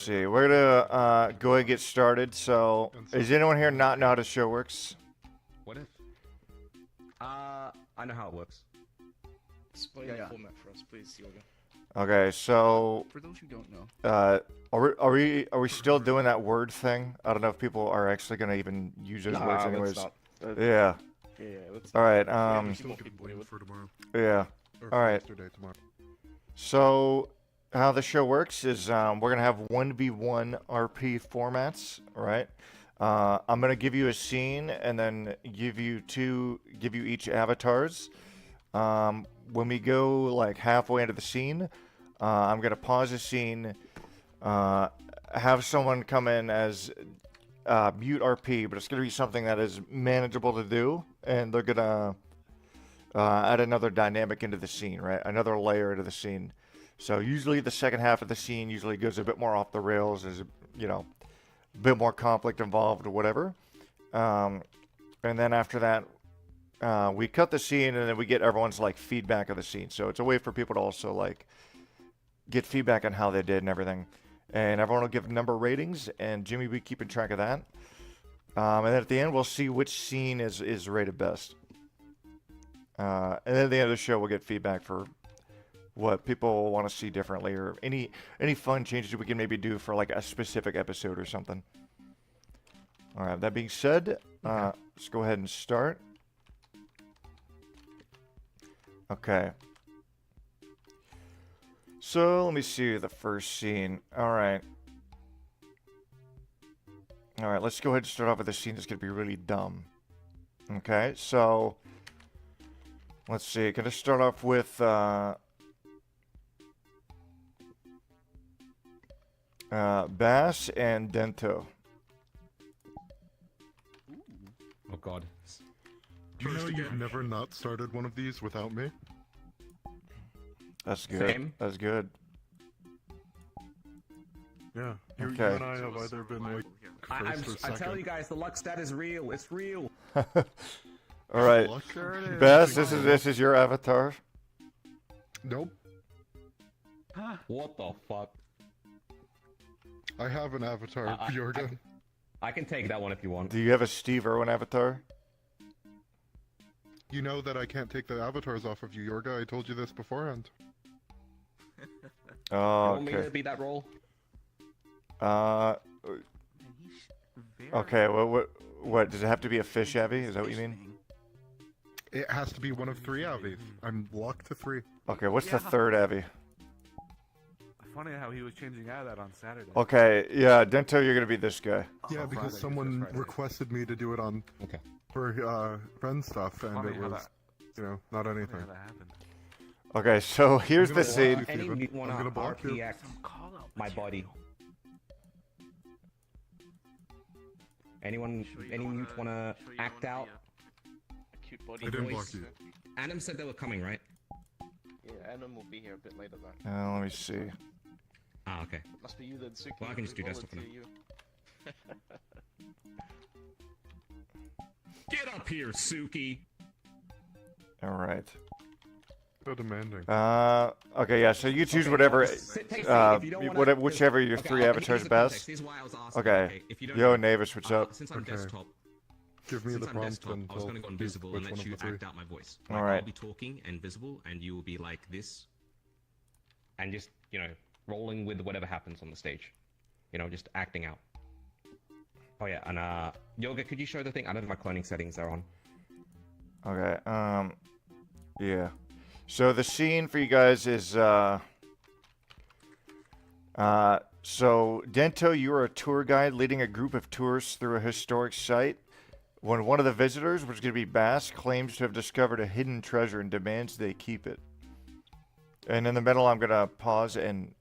See, we're gonna go ahead and get started. So, is anyone here not know how the show works? What if? I know how it works. Explain the format for us, please, Yoga. Okay, so For those who don't know, are we still doing that word thing? I don't know if people are actually gonna even use those words anyways. Yeah. Yeah, let's. All right. For tomorrow. Yeah. Or All right. yesterday, tomorrow. So, how the show works is we're gonna have 1v1 RP formats, right? I'm gonna give you a scene and then give you each avatars. When we go like halfway into the scene, I'm gonna pause the scene, have someone come in as mute RP, but it's gonna be something that is manageable to do, and they're gonna add another dynamic into the scene, right? Another layer into the scene. So usually the second half of the scene usually goes a bit more off the rails. There's a bit more conflict involved or whatever. And then after that, we cut the scene and then we get everyone's like feedback of the scene. So it's a way for people to also like get feedback on how they did and everything. And everyone will give number ratings, and Jimmy will be keeping track of that. And then at the end, we'll see which scene is rated best. And then at the end of the show, we'll get feedback for what people want to see differently, or any fun changes we can maybe do for like a specific episode or something. All right. That being said, let's go ahead and start. Okay. So let me see the first scene. All right. All right. Let's go ahead and start off with a scene that's gonna be really dumb. Okay. So let's see. Gonna start off with Bass and Dento. Oh God. Do you know you've never not started one of these without me? That's good. Same. That's good. Yeah. You Okay. and I have either been like first or I second. tell you guys, the luck stat is real. It's real. All right. Bass, this is your avatar. Nope. What the fuck? I have an avatar, Bjorga. I can take that one if you want. Do you have a Steve Irwin avatar? You know that I can't take the avatars off of you, Yorga. I told you this beforehand. Oh, You want me okay. to be that role? Okay. What does it have to be a fish Avi? Is that what you mean? It has to be one of three Avis. I'm locked to 3. Okay. What's the third Avi? Funny how he was changing out of that on Saturday. Okay. Yeah, Dento, you're gonna be this guy. Yeah, because Friday, someone Friday. requested me to do it on for friend stuff, and Funny it how was, not Funny anything. how that happened. Okay. So here's the gonna scene. block you, Any Steven. mute wanna I'm gonna block you. RPX my body? Anyone? Any mute wanna act out? Cute body I didn't voice. block you. Adam said they were coming, right? Yeah, Adam will be here a bit later though. Let me see. Ah, okay. Must be you then, Suki. Well, I can just do desktop for now. You. Get up here, Suki. All right. So demanding. Okay. Yeah. So you choose Okay, whatever. take if you don't wanna- Whichever your Okay, three here's avatars the best. context. Here's why I was asking. Okay. If you don't Yo, know, Navis, what's up? Since I'm Okay. desktop, Give me since the I'm prompt desktop, and I was going to go invisible and which let one you of the 3. act out my voice. All Like, right. I'll be talking and visible, and you will be like this, and just rolling with whatever happens on the stage. Just acting out. Oh yeah, and Yoga, could you show the thing? I don't know if my cloning settings are on. Okay. Yeah. So the scene for you guys is so Dento, you are a tour guide leading a group of tourists through a historic site. When one of the visitors, which is going to be Bass, claims to have discovered a hidden treasure and demands they keep it. And in the middle, I'm going to pause and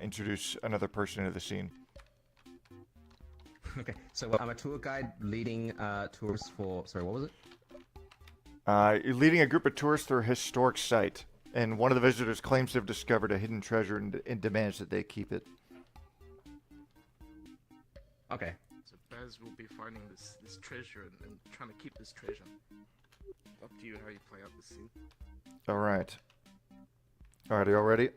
introduce another person into the scene. Okay, so I'm a tour guide leading tourists for. Sorry, what was it? You're leading a group of tourists through a historic site, and one of the visitors claims to have discovered a hidden treasure and demands that they keep it. Okay. So Baz will be finding this treasure and trying to keep this treasure. Up to you how you play out the scene. All right. All right, are you all ready?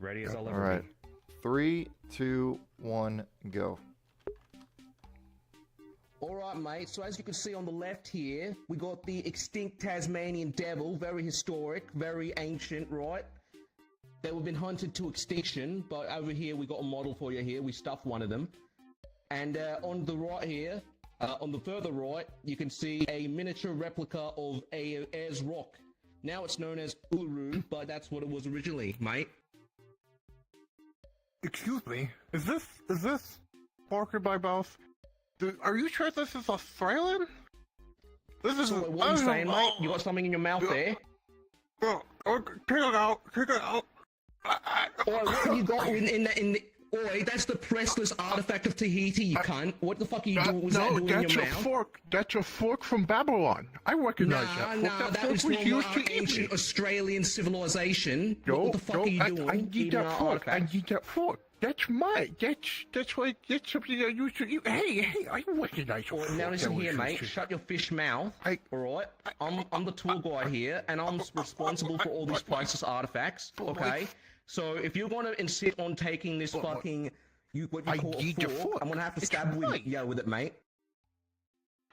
Ready as I'll All ever right. be. 3, 2, 1, go. Alright, mate, so as you can see on the left here, we got the extinct Tasmanian devil, very historic, very ancient, right? They were been hunted to extinction, but over here we got a model for you here, we stuffed one of them. And on the right here, on the further right, you can see a miniature replica of Ayers Rock. Now it's known as Uluru, but that's what it was originally, mate. Excuse me, is this Barker by Mouth? Are you sure this is Australian? This is. So what are you saying, mate? You got something in your mouth there? Take it out. Take it out. Oi, what have you got in the... Oi, that's the priceless artifact of Tahiti, you cunt. What the fuck are you doing? Was that doing in that's your a mouth? fork. That's a fork from Babylon. I recognize that fork. Nah, that fork was from used our to eat ancient meat. Australian civilization. What the fuck are you doing? I need eating that our fork. I artifacts? need that fork. That's mine. That's something I used to eat. Hey, I recognize your Oi, fork. now listen that here, was mate. used to- Shut your fish mouth. I- Alright? I'm the tour guide here, and I'm responsible for all these priceless artifacts. Okay? So if you're gonna insist on taking this fucking... what you I call a need the fork, fork. I'm gonna have to It's stab mine. with it, mate.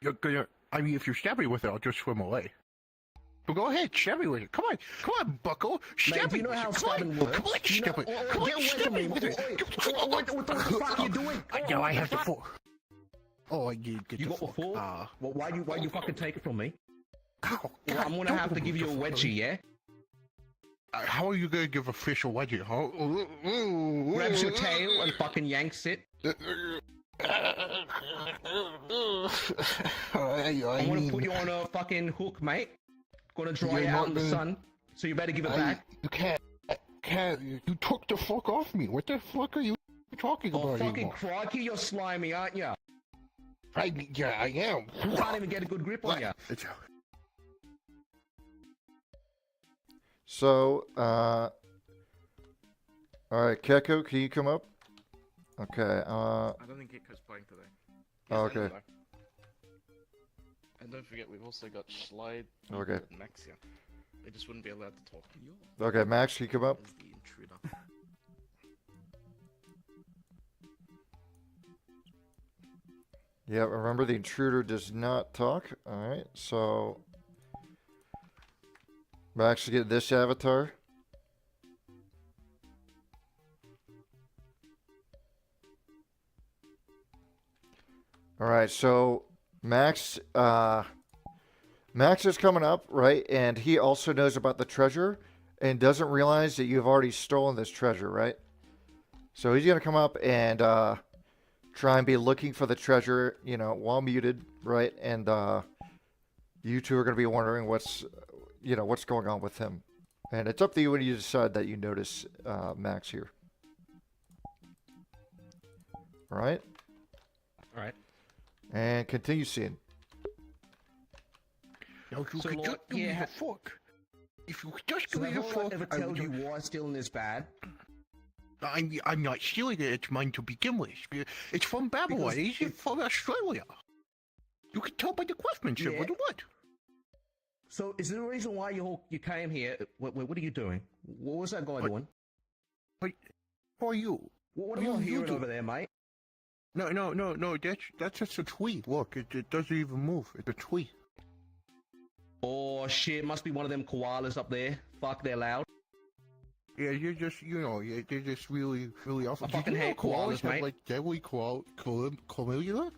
You're gonna. I mean, if you stab me with it, I'll just swim away. But go ahead, stab me with it. Come on, Bucko. Stab Mate, do me you know with how it. Come on, stabbing works? come on, Do you know- stab it. Oi, Come get on, away stab from me me. with it. Oi, what the fuck are you doing? Now I What have the fuck? fork. Oh, I need to get You the got the fork. fork? Well, why'd you fucking take it from me? Ow, Well, I'm gonna don't have to give you a remove the wedgie, yeah? fork. How are you gonna give a fish a wedgie, huh? Grabs your tail and fucking yanks it. I'm gonna put you on a fucking hook, mate. Gonna dry You're it out not in the gonna- sun. So you better give it back. You can't. You took the fork off me. What the fuck are you talking Oh, about fucking anymore? crikey, you're slimy, aren't ya? Yeah, I am. Can't even get a good grip on ya. So, all right, Keko, can you come up? Okay, I don't think Gecko's playing today. Oh, okay. And don't forget, we've also got Slide Okay. and Max here. They just wouldn't be allowed to talk. Okay, Max, can you come up? As the intruder. Yeah, remember the intruder does not talk. Alright, so Max to get this avatar. Alright, so Max Max is coming up, right? And he also knows about the treasure and doesn't realize that you've already stolen this treasure, right? So he's gonna come up and try and be looking for the treasure, you know, while muted, right? And you two are going to be wondering what's going on with him. And it's up to you when you decide that you notice Max here. All right? All right. And continue seeing. Now you So, could Lord, just give me yeah. the fork. If you could just So give me have the I fork, ever I would told you just- why stealing is bad? I'm not stealing it. It's mine to begin with. It's from Babylon. Because It's from Australia. You can tell by the craftsmanship. Yeah. What? So is there a reason why you came here? What are you doing? What was that guy What? doing? Who are you? What are What you are you hearing doing? over there, mate? No. That's just a tree. Look, it doesn't even move. It's a tree. Oh shit, must be one of them koalas up there. Fuck, they're loud. Yeah, you're just, they're just really awful. I fucking hate koalas, have, mate. like, deadly chlamydia?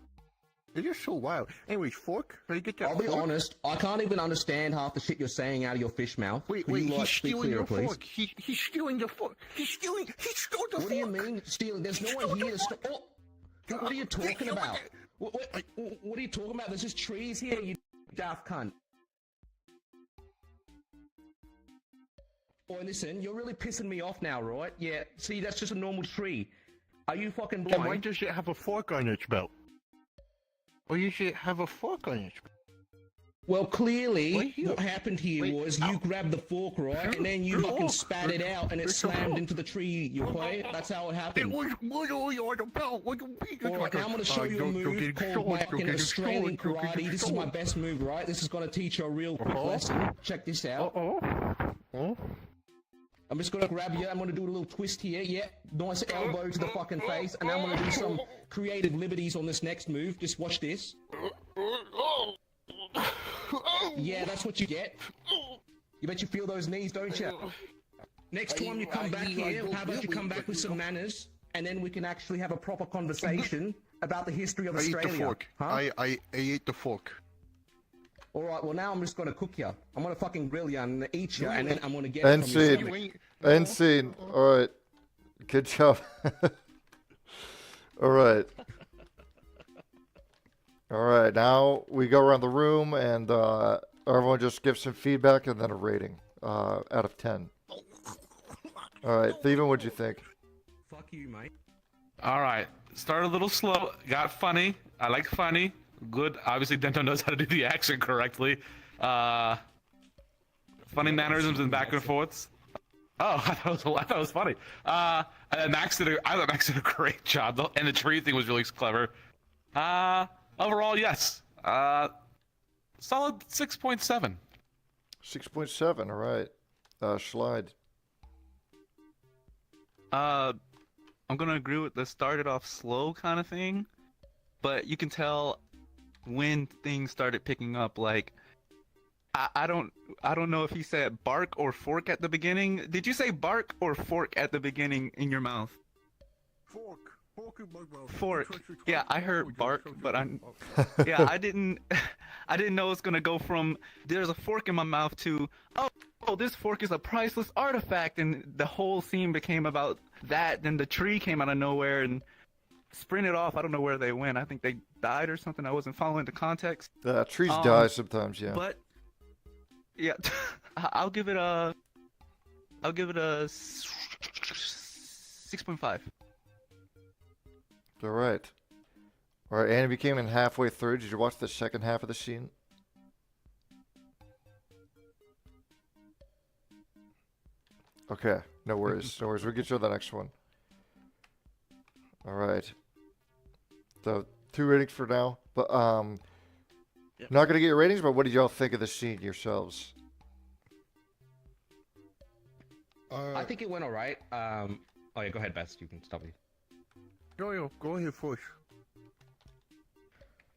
They're just so wild. Anyways, fork? Can I get that I'll be fork? honest, I can't even understand half the shit you're saying out of your fish mouth. Wait, Could you, he's like, speak stealing clearer, your please? fork. He's stealing the fork. He stole the fork. What do you mean stealing? There's no one here to steal. Oh, what are you talking about? What are you talking about? There's just trees here, you daft cunt. Oh, listen, you're really pissing me off now, right? Yeah, see, that's just a normal tree. Are you fucking Then why blind? does it have a fork on its belt? Why does it have a fork on its belt? Well, clearly, Wait, here. what happened here Wait, was ow. you grabbed the fork, right? And then you The fucking fork. spat it out and it It's the slammed fork. into the tree, you okay? That's how it It happened. was literally on the belt. What do you mean? Alright, now I'm gonna show you a move called fucking Australian karate. This is my best move, right? This is gonna teach you a real quick Uh-huh. lesson. Check this out. Oh. I'm just gonna grab you. I'm gonna do a little twist here. Yeah, nice elbow to the fucking face, and I'm gonna do some creative liberties on this next move. Just watch this. Yeah, that's what you get. You bet you feel those knees, don't you? Next time you come back here, how about you come back with some manners, and then we can actually have a proper conversation about the history of I ate Australia. the fork. Huh? I ate the fork. Alright, well now I'm just gonna cook you. I'm gonna fucking grill you and eat you, and then I'm gonna get End it from your scene. stomach. End scene. All right. Good job. All right. All right. Now we go around the room and everyone just gives some feedback and then a rating out of 10. All right. Steven, what'd you think? Fuck you, mate. All right. Started a little slow. Got funny. I like funny. Good. Obviously, Dento knows how to do the accent correctly. Funny mannerisms and back and forths. Oh, I thought it was funny. And I thought Max did a great job. And the tree thing was really clever. Overall, yes. Solid 6.7. 6.7. All right. Schlide. I'm gonna agree with the started off slow kind of thing, but you can tell when things started picking up. Like, I don't know if he said bark or fork at the beginning. Did you say bark or fork at the beginning in your mouth? Fork. Fork in my mouth. Fork. Yeah, I heard bark, but yeah, I didn't know it was gonna go from there's a fork in my mouth to oh, this fork is a priceless artifact, and the whole scene became about that. Then the tree came out of nowhere and sprinted off. I don't know where they went. I think they died or something. I wasn't following the context. Trees die sometimes, yeah. But yeah, I'll give it a 6.5. All right. All right, Annie came in halfway through. Did you watch the second half of the scene? Okay, no worries. No worries. We'll get you on the next one. All right. So, 2 ratings for now. But, not going to get your ratings, but what did y'all think of the scene yourselves? I think it went alright. Oh yeah, go ahead, Best. You can stop me. Yo, go ahead first.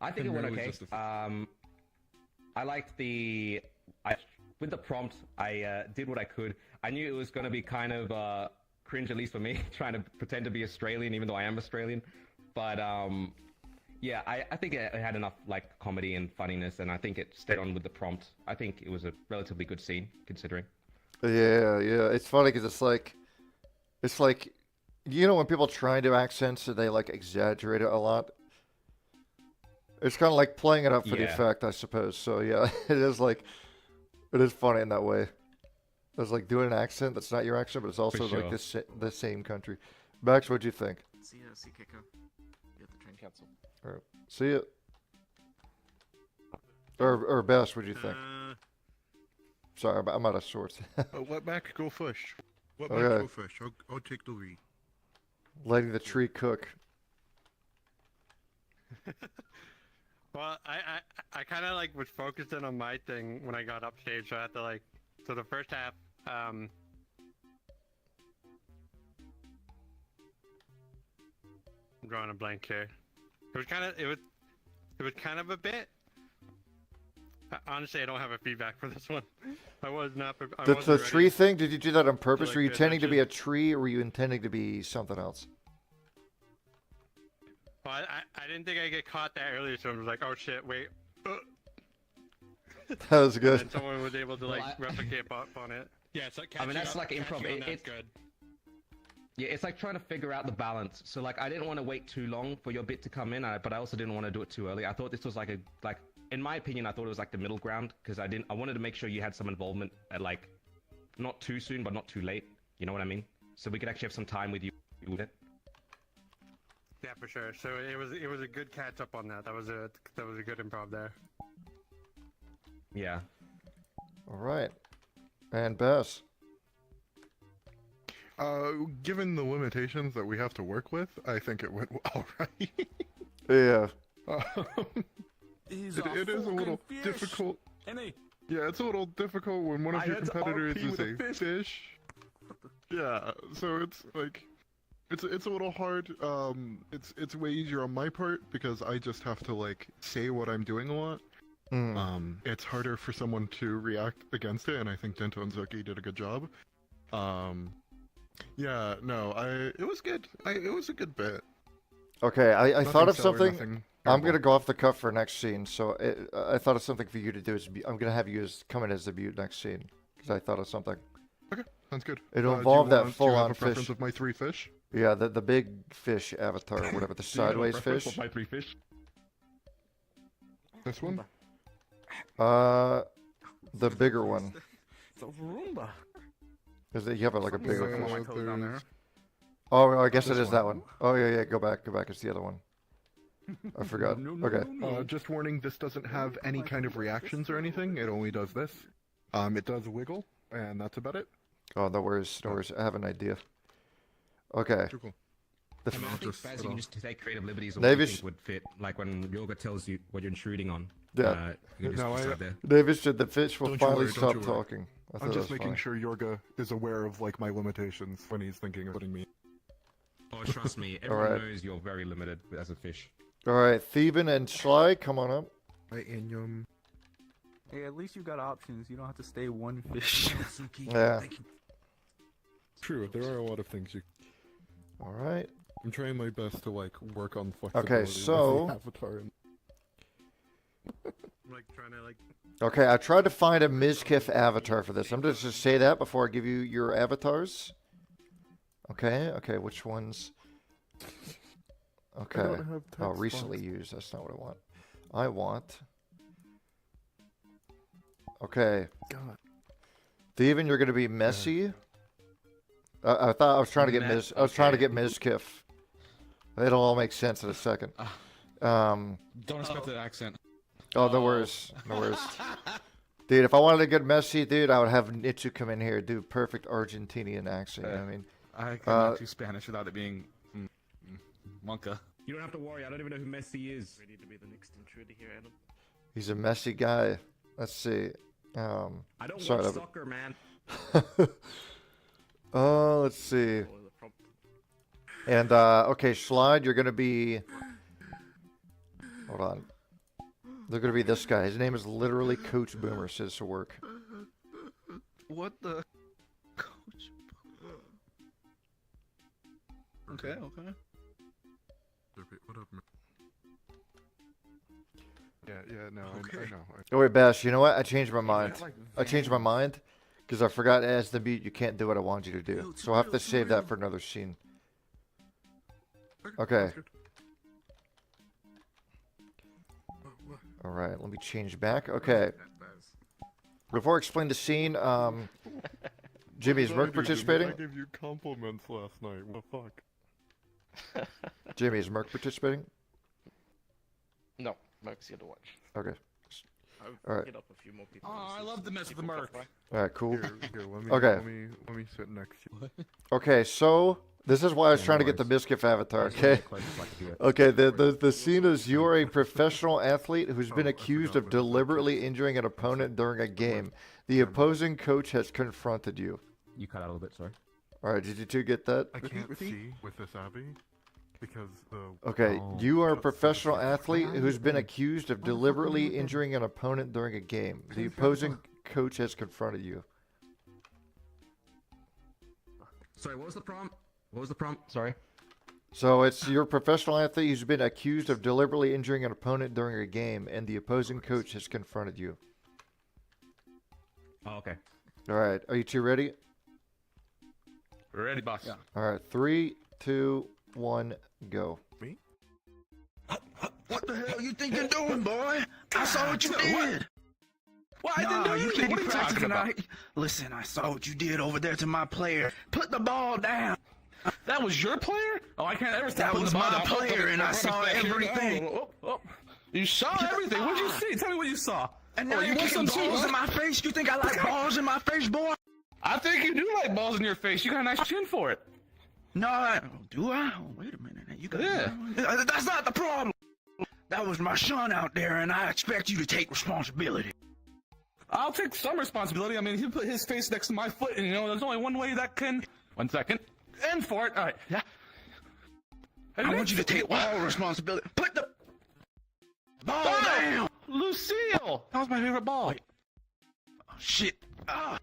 I think it went okay. I liked with the prompt, I did what I could. I knew it was going to be kind of cringe, at least for me, trying to pretend to be Australian, even though I am Australian. But yeah, I think it had enough like comedy and funniness, and I think it stayed on with the prompt. I think it was a relatively good scene, considering. Yeah. It's funny because it's like, you know, when people try and do accents and they like exaggerate it a lot. It's kind of like playing it up for the effect, I suppose. So yeah, it is funny in that way. It's like doing an accent that's not your accent, but it's also like the same country. Max, what'd you think? See Keiko. You're at the train council. All right, see it. Or Bess, what'd you think? Sorry, I'm out of sorts. Let Max go first. Let Okay. Max go first. I'll take the lead. Letting the tree cook. Well, I kind of like was focusing on my thing when I got upstage, so I had to so the first half, I'm drawing a blank here. It was kind of a bit. Honestly, I don't have a feedback for this one. I was not. The tree thing. Did you do that on purpose? like, Were you pay intending to be a attention. tree, or were you intending to be something else? Well, I didn't think I'd get caught that early, so I was like, oh shit, wait. That was good. And someone was able to replicate on it. Yeah, it's like I mean, that's like improv. It's good. Yeah, it's like trying to figure out the balance. So like, I didn't want to wait too long for your bit to come in, but I also didn't want to do it too early. I thought this was like in my opinion, I thought it was like the middle ground because I wanted to make sure you had some involvement at like, not too soon, but not too late. You know what I mean? So we could actually have some time with you with it. Yeah, for sure. So it was a good catch up on that. That was a good improv there. Yeah. All right. And Bess. Given the limitations that we have to work with, I think it went all right. Yeah. It is a little difficult. Yeah, it's a little difficult when one of your competitors is a fish. Yeah, so it's like, it's a little hard. It's way easier on my part because I just have to like say what I'm doing a lot. It's harder for someone to react against it, and I think Dento and Zuki did a good job. Yeah, no, it was good. It was a good bit. Okay, I thought of stellar, something. nothing I'm terrible. gonna go off the cuff for next scene. So I thought of something for you to do. I'm gonna have you come in as the mute next scene because I thought of something. Okay, sounds good. It'll Do you involve that do you full-on have a preference fish. of my 3 fish? Yeah, the big fish avatar, or whatever, the sideways fish. My 3 fish. This one? The bigger one. It's a Roomba. Is that you have like a bigger Come on, fish? my toes down there. Oh, I guess it This is that one. Oh yeah, go back. It's the other one. I forgot. Okay. Just warning, this doesn't have any kind of reactions or anything. It only does this. It does wiggle, and that's about it. Oh, no worries. I have an idea. Okay. Too cool. The I mean, I think just- Baz, you can just take creative liberties on Davis- what you think would fit. Like when Yoga tells you what you're intruding on. Yeah. You can just No, decide there. David said the fish will Don't you finally worry, don't stop you worry. talking. I thought I'm that just was making funny. sure Yorga is aware of like my limitations when he's thinking of putting me. Oh, trust me, everyone Alright. knows you're very limited as a fish. All right, Theban and Sly, come on up. Hey, at least you got options. You don't have to stay one fish. Yeah. True, there are a lot of things you. All right. I'm trying my best to like work on flexibility. Okay, with the so avatar. Like trying to like. okay, I tried to find a Mizkif avatar for this. I'm just to say that before I give you your avatars. Okay, which ones? Okay. don't have Oh, text recently box. used. That's not what I want. I want. Okay. God. Theban, you're gonna be messy. I thought I was trying to get I was trying to get Mizkif. It'll all make sense in a second. Don't expect the accent. Oh, no worries. Dude, if I wanted to get messy, dude, I would have Nitsu come in here, do perfect Argentinian accent. You know what I mean, I cannot do Spanish without it being Monka. You don't have to worry, I don't even know who Messi is. Ready to be the next intruder here, Adam? he's a messy guy. Let's see. I don't Sorry, watch that- soccer, man. Oh, let's see. Or the prompt. And okay, Slide, you're gonna be. Hold on. They're gonna be this guy. His name is literally Coach Boomer. Says to work. What the? Coach. Okay. What up, man? Yeah, no, I know. Oh wait, Bash. You know what? I changed my mind. I changed my mind because I forgot as the mute you can't do what I wanted you to do. So I'll have to save that for another scene. Okay. All right. Let me change back. Okay. Before I explain the scene, Jimmy, is Merc participating? I gave you compliments last night. What the fuck? Jimmy, is Merc participating? No, Merc's here to watch. Okay. I've All right. hit up a few more people. Oh, I love to mess with the People Merc. come All right. Cool. Here, let me, Okay. let me sit next to you. Okay. So this is why I was trying to get the Biscuit avatar. Okay. Okay. The scene is you are a professional athlete who's been accused of deliberately injuring an opponent during a game. The opposing coach has confronted you. You cut out a little bit, sorry. All right. Did you two get that? I can't see with this Abby because the. Okay, you are a professional athlete who's been accused of deliberately injuring an opponent during a game. The opposing coach has confronted you. Sorry, what was the prompt? Sorry. So it's your professional athlete who's been accused of deliberately injuring an opponent during a game, and the opposing coach has confronted you. Oh, okay. All right, are you two ready? Ready, boss. Yeah. All right, 3, 2, 1, go. What the hell you think you're doing, boy? I saw what you did. Well, I didn't do you anything. can't What be are you talking practicing about? out here. Listen, I saw what you did over there to my player. Put the ball down. That was your player? Oh, I can't ever stop That putting was the ball my down. player, and I saw everything. You saw everything. What'd you see? Tell me what you saw. And now Oh, you're want kicking some balls too, in huh? my face? You think I like balls in my face, boy? I think you do like balls in your face. You got a nice chin for it. No, do I? Oh, wait a minute. You got Yeah. That's not the problem. That was my son out there, and I expect you to take responsibility. I'll take some responsibility. I mean, he put his face next to my foot, and you know, there's only one way that can 1 second. And for it. All right. Yeah. I want you to take all responsibility. Put the ball down. Lucille! That was my favorite ball. Oh, shit. Ah.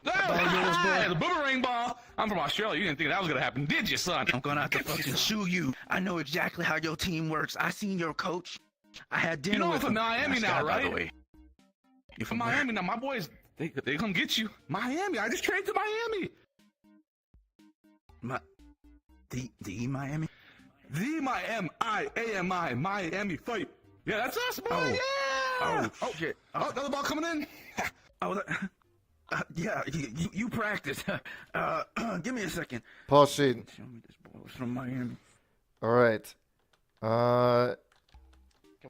The boomerang ball. I'm from Australia. You didn't think that was gonna happen, did you, son? I'm gonna have to fucking sue you. I know exactly how your team works. I seen your coach. I had dinner You know I'm with from him. Miami Nice now, guy, by the right? way. You're from Miami now. My boys, they come get you. Miami. I just traded to Miami. The Miami? The Miami, Miami fight. Yeah, that's us, boy. Oh. Yeah. Oh, shit. Oh, another ball coming in. Oh, yeah, you practice. Give me a second. Pause scene. Show me this ball. It's from Miami. All right. All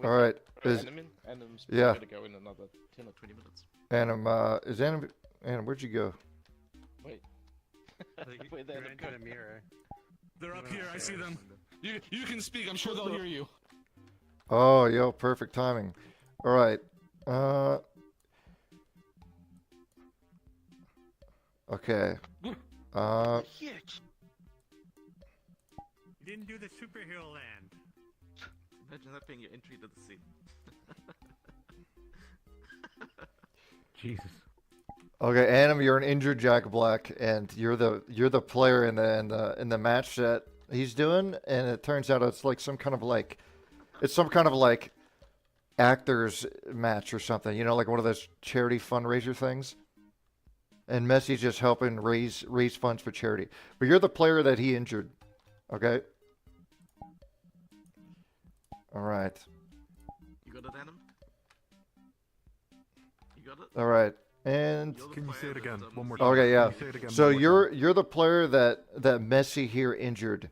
right. Is Anim's yeah. gonna go in another 10 or 20 minutes. Anim, where'd you go? Wait. Wait, You're into the mirror. They're up here. I see them. You can speak. I'm sure they'll hear you. Oh, yo, perfect timing. All right. Okay. You didn't do the superhero land. Imagine that being your entry to the scene. Jesus. Okay, Anim, you're an injured Jack Black, and you're the player in the match that he's doing, and it turns out it's like some kind of like actors match or something, you know, like one of those charity fundraiser things. And Messi's just helping raise funds for charity. But you're the player that he injured. Okay? All right. You got it, Adam? You got it? All right. And Can you say it again one more time? okay, yeah. Can you say it again So one more you're the player that Messi here injured,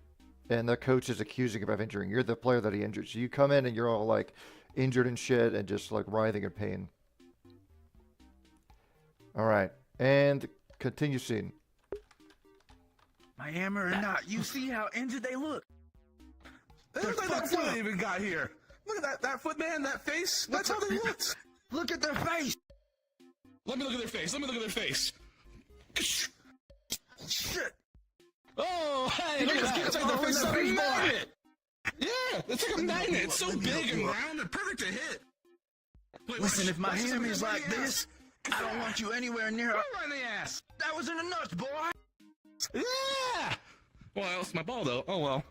and the coach is accusing him of injuring. You're the player that he injured. So you come in and you're all like injured and shit and just like writhing in pain. All right. And continue scene. Miami or not, you see how injured they look. Look at that foot they even got here. Look at that foot, man. That face. That's how they looked. Look at their face. Let me look at their face. Let me look at their face. Shit. Oh, hey, look at that. It's like their face is a magnet. Yeah, it's like a magnet. It's so big and round and perfect to hit. Wait, Listen, if Miami is like this, I don't want you anywhere near. Right in the ass. That was in the nuts, boy. Yeah. Well, it's my ball though. Oh well.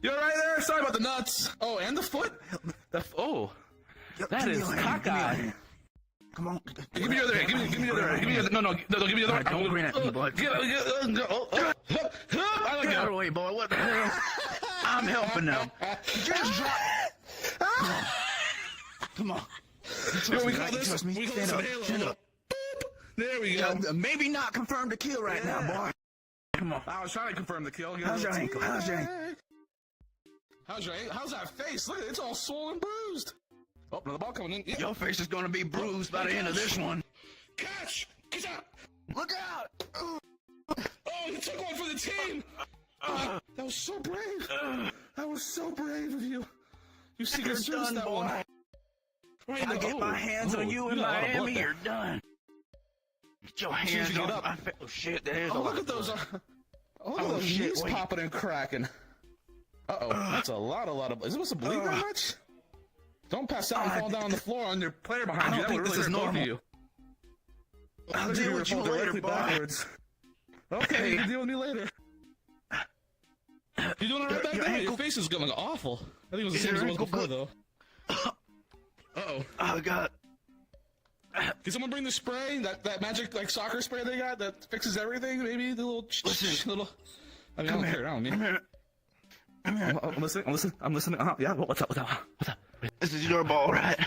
You're right there. Sorry about the nuts. Oh, and the foot. That is cockeyed. Come on. Give me your other hand. Give me your other hand. Give me your other. No, give me your other. Don't grin at me, boy. I like Get out of that. the way, boy. What the hell? I'm helping them. Just drop. Come on. You trust me, right? You trust me? Stand up. Stand up. There we go. Maybe not confirm the kill right now, boy. Come on. I was trying to confirm the kill. How's your ankle? How's your ankle? How's your ankle? How's that face? Look at it. It's all swollen, bruised. Oh, another ball coming in. Yeah. Your face is gonna be bruised by the end of this one. Catch! Catch out! Look out! Oh, you took one for the team! Oh, that was so brave! That was so brave of you. You secret service that one. Right If I get my hands on you in Miami, you're done. Get your hands get on up. my face. Oh shit, there's a Oh, lot look at those. Oh, look at Oh, those shit, knees wait. popping and cracking. Uh-oh, that's a lot of... Is it supposed to bleed that much? Don't pass out and fall down on the floor on your player behind I you. don't That would think really this is hurt both of normal. you. I'll deal with you Fall later, directly boy. backwards. Okay, you can deal with me later. You doing all right back Your there? Your ankle- face is going awful. I think it was the Is same as your it was ankle before, good? though. Uh-oh. Oh god. Can someone bring the spray? That magic like soccer spray they got that fixes everything? Maybe the little little. I mean, I don't care. I don't mean. Come here. Come here. I'm listening. I'm listening. Yeah. What's up? This is your ball, right?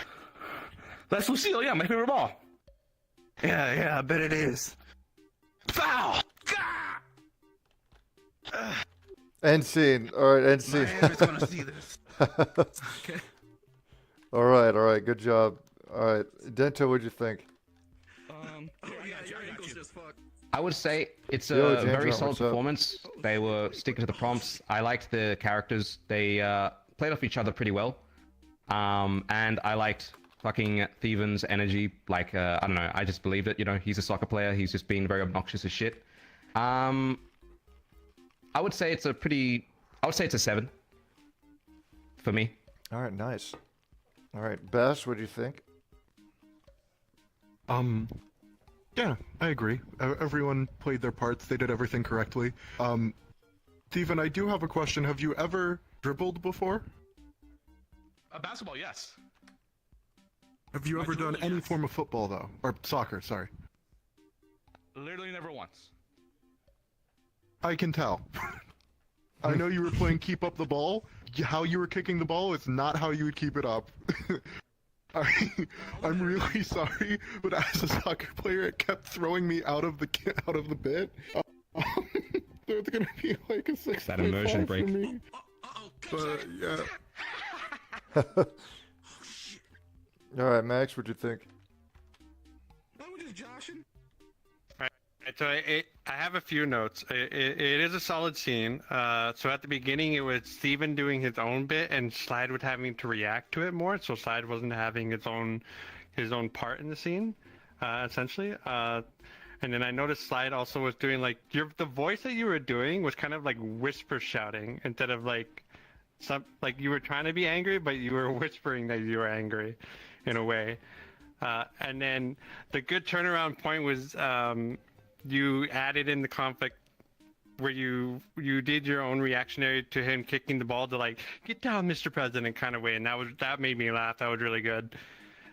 That's Lucille. Yeah, my favorite ball. Yeah, I bet it is. Foul! End scene. All right, end scene. Miami's gonna see this. Okay. All right. Good job. All right, Dento, what'd you think? Your ankle's just fucked. I would say it's a Yo, James, very what's solid up? performance. They were sticking to the prompts. I liked the characters. They played off each other pretty well. And I liked fucking Thieven's energy. Like, I don't know, I just believed it. You know, he's a soccer player. He's just being very obnoxious as shit. I would say it's a pretty. I would say it's a 7. For me. All right, nice. All right, Bess, what do you think? Yeah, I agree. Everyone played their parts. They did everything correctly. Steven, I do have a question. Have you ever dribbled before? Basketball, yes. Have you ever done any form of football, though? Or soccer, sorry. Literally never once. I can tell. I know you were playing keep up the ball. How you were kicking the ball is not how you would keep it up. I'm really sorry, but as a soccer player, it kept throwing me out of the bit. There's gonna be like a 6. That immersion break. For me. But yeah. All right, Max, what'd you think? So I have a few notes. It is a solid scene. So at the beginning, it was Steven doing his own bit, and Slide was having to react to it more. So Slide wasn't having his own part in the scene, essentially. And then I noticed Slide also was doing like the voice that you were doing was kind of like whisper shouting instead of like you were trying to be angry, but you were whispering that you were angry, in a way. And then the good turnaround point was. You added in the conflict where you did your own reactionary to him kicking the ball to like get down, Mr. President kind of way, and that made me laugh. That was really good.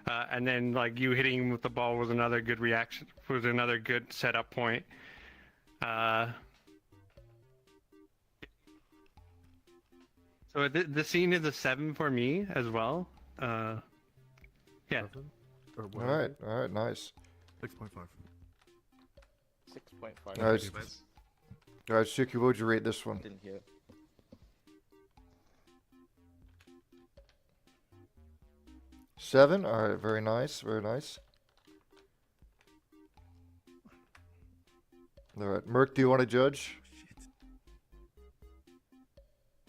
And then like you hitting him with the ball was another good reaction. Was another good setup point. So the scene is a 7 for me as well. Yeah. All right, nice. 6.5. 6.5. All right, Suki, what would you rate this one? Didn't hear it. 7. All right, very nice, very nice. All right, Merc, do you want to judge?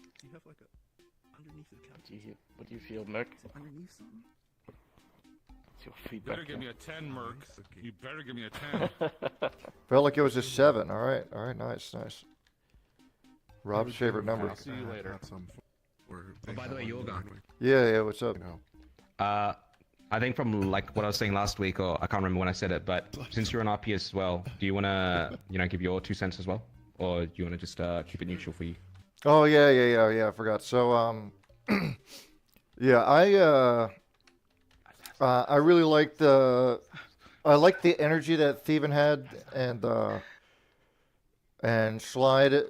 Do you have like a underneath the couch? What do you feel, Merc? Underneath something? Your You feedback. better give me a 10, Merc. You better give me a 10. Felt like it was a 7. All right, nice. Rob's favorite number. I'll see you later. Oh, by the way, Yorga. Yeah, what's up? I think from like what I was saying last week, or I can't remember when I said it, but since you're an RP as well, do you want to, give your 2 cents as well, or do you want to just keep it neutral for you? Oh yeah. I forgot. So yeah, I really liked the energy that Steven had and Slide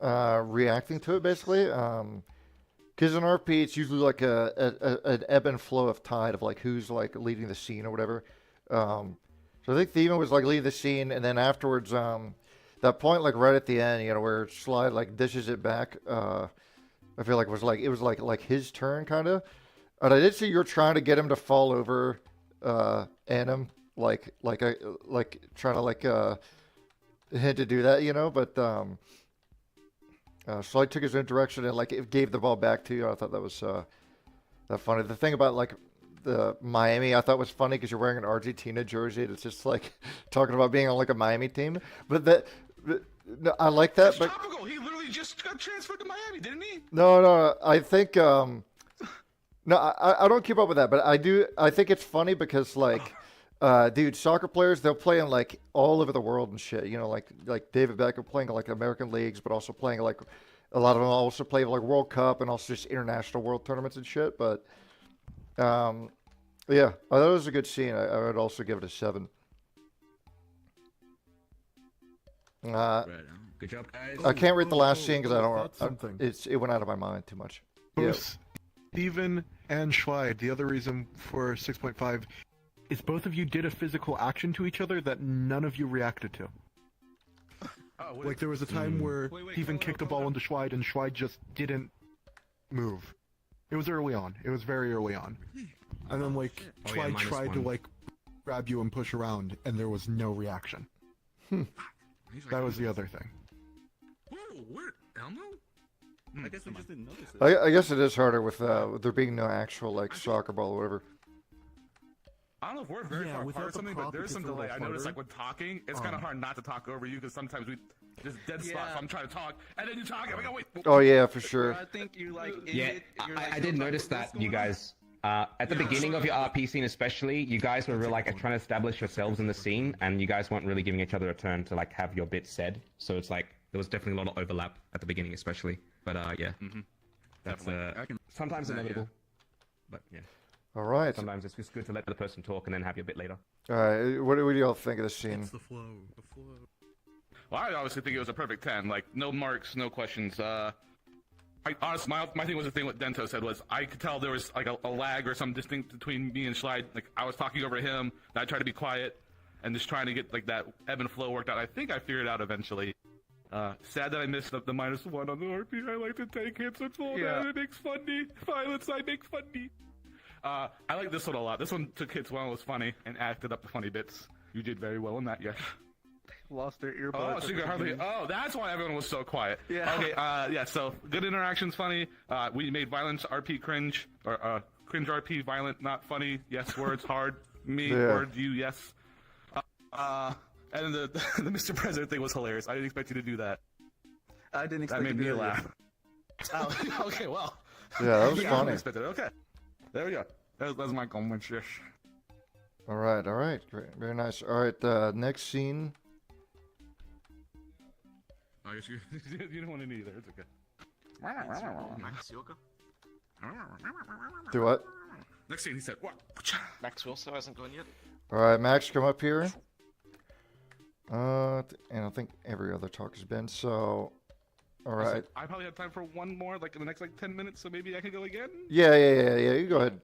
reacting to it basically. Because in RP it's usually like an ebb and flow of tide of like who's like leading the scene or whatever. So I think Steven was like leading the scene, and then afterwards that point like right at the end, where Slide like dishes it back. I feel like it was like his turn kind of. And I did see you're trying to get him to fall over, Anim, like trying to like him to do that, but so I took his own direction and like it gave the ball back to you. I thought that was that funny. The thing about like the Miami, I thought was funny because you're wearing an Argentina jersey. And it's just like talking about being on like a Miami team, but no, I like that. That's but topical. He literally just got transferred to Miami, didn't he? No, I think. No, I don't keep up with that, but I do. I think it's funny because, like, dude, soccer players, they'll play in, like, all over the world and shit. Like David Beckham playing, like, American leagues, but also playing, like, a lot of them also play, like, World Cup and also just international world tournaments and shit. But, yeah, I thought it was a good scene. I would also give it a 7. Good job, guys. I can't rate the last scene because I don't. It went out of my mind too much. Yeah. Steven and Schlide, the other reason for 6.5 is both of you did a physical action to each other that none of you reacted to. Like there was a time where Steven kicked a ball into Schlide and Schlide just didn't move. It was early on. It was very early on. And then like Schlide tried to like grab you and push around and there was no reaction. That was the other thing. Whoa, where? Elmo? I guess we just didn't notice it. I guess it is harder with there being no actual like soccer ball or whatever. I don't know if we're very far apart or something, but there's some delay. I noticed, like, when talking, it's kind of hard not to talk over you because sometimes Just dead spot. Yeah. So I'm trying to talk, and then you talk, and we go, wait. Oh yeah, for sure. I think you like. Yeah, I did notice that you guys. At the beginning of your RP scene, especially, you guys were like trying to establish yourselves in the scene, and you guys weren't really giving each other a turn to like have your bit said. So it's like there was definitely a lot of overlap at the beginning, especially. But yeah, that's sometimes inevitable. But yeah. All right. Sometimes it's just good to let the person talk and then have your bit later. All right. What do y'all think of the scene? It's the flow. The flow. Well, I obviously think it was a perfect 10. Like, no marks, no questions. Honestly, my thing was the thing what Dento said was I could tell there was like a lag or some distinct between me and Schlide. Like, I was talking over him, and I tried to be quiet, and just trying to get like that ebb and flow worked out. I think I figured it out eventually. Sad that I missed the -1 on the RP. I like to take hits and fall down. It makes funny. Violence, I make funny. I like this one a lot. This one took hits while it was funny and acted up the funny bits. You did very well in that, yes. Lost their earbuds. Oh, so you could hardly. Oh, that's why everyone was so quiet. Yeah. Okay. Yeah. So good interactions, funny. We made violence RP cringe or cringe RP violent, not funny. Yes, words hard. Me word you yes. And the Mr. President thing was hilarious. I didn't expect you to do that. I didn't expect that made you to me do laugh. Oh, okay. Well. Yeah, that was I funny. expected it. Okay. There we go. That's my comment. Yes. All right. Great. Very nice. All right, next scene. I guess you don't want to either. It's okay. Max Yoga. Do what? Next scene, he said, "What?" Max Wilson hasn't gone yet. All right, Max, come up here. And I think every other talk has been so. All right. I probably have time for one more, like in the next 10 minutes, so maybe I can go again. Yeah. You go ahead.